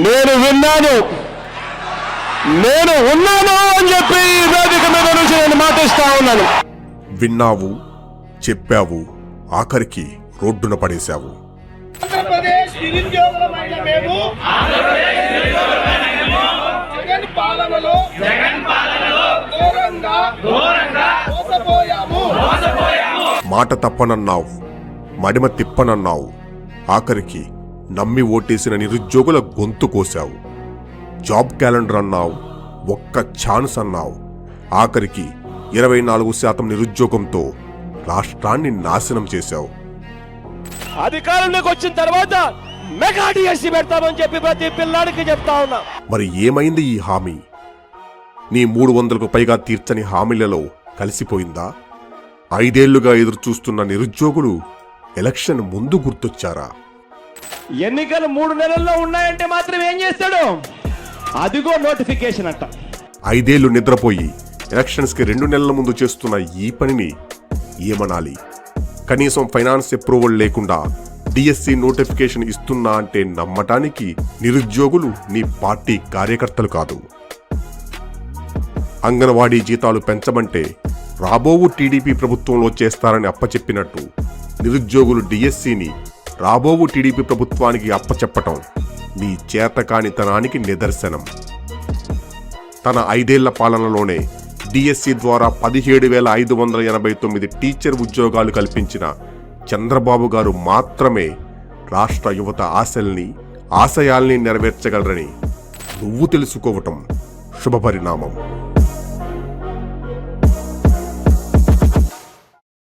నేను విన్నాను, నేను ఉన్నాను అని చెప్పి ఈ వేదిక మీద నుంచి నేను మాటిస్తా ఉన్నాను. విన్నావు, చెప్పావు, ఆఖరికి రోడ్డున పడేశావు. ఆంధ్రప్రదేశ్ నిరుద్యోగులమైన మేము జగన్ పాలనలో ఘోరంగా మోసపోయాము. మాట తప్పనన్నావు, మడిమ తిప్పనన్నావు, ఆఖరికి నమ్మి ఓటేసిన నిరుద్యోగుల గొంతు కోశావు. జాబ్ క్యాలెండర్ అన్నావు, ఒక్క ఛాన్స్ అన్నావు, ఆఖరికి 24% నిరుద్యోగంతో రాష్ట్రాన్ని నాశనం చేశావు. అధికారంలోకి వచ్చిన తర్వాత మెగా డిఎస్సీ పెడతామని చెప్పి ప్రతి పిల్లాడికి చెప్తా ఉన్నా. మరి ఏమైంది ఈ హామీ? నీ 300కు పైగా తీర్చని హామీలలో కలిసిపోయిందా? 5 ఏళ్లుగా ఎదురుచూస్తున్న నిరుద్యోగులు ఎలక్షన్ ముందు గుర్తొచ్చారా? ఎన్నికలు 3 నెలల్లో ఉన్నాయంటే మాత్రం ఏం చేస్తాడు? అదిగో నోటిఫికేషన్ అంట. 5 ఏళ్లు నిద్రపోయి ఎలక్షన్స్కి 2 నెలల ముందు చేస్తున్న ఈ పనిని ఏమనాలి? కనీసం ఫైనాన్స్ అప్రూవల్ లేకుండా డిఎస్సి నోటిఫికేషన్ ఇస్తున్నా అంటే నమ్మటానికి నిరుద్యోగులు నీ పార్టీ కార్యకర్తలు కాదు. అంగన్వాడీ జీతాలు పెంచమంటే రాబోవు టీడీపీ ప్రభుత్వంలో చేస్తారని అప్పచెప్పినట్టు నిరుద్యోగులు డిఎస్సిని రాబోవు టీడీపీ ప్రభుత్వానికి అప్పచెప్పటం నీ చేతకానితనానికి నిదర్శనం. తన 5 ఏళ్ల పాలనలోనే డిఎస్సి ద్వారా 17,589 టీచర్ ఉద్యోగాలు కల్పించిన చంద్రబాబు గారు మాత్రమే రాష్ట్ర యువత ఆశయాల్ని నెరవేర్చగలరని నువ్వు తెలుసుకోవటం శుభపరిణామం.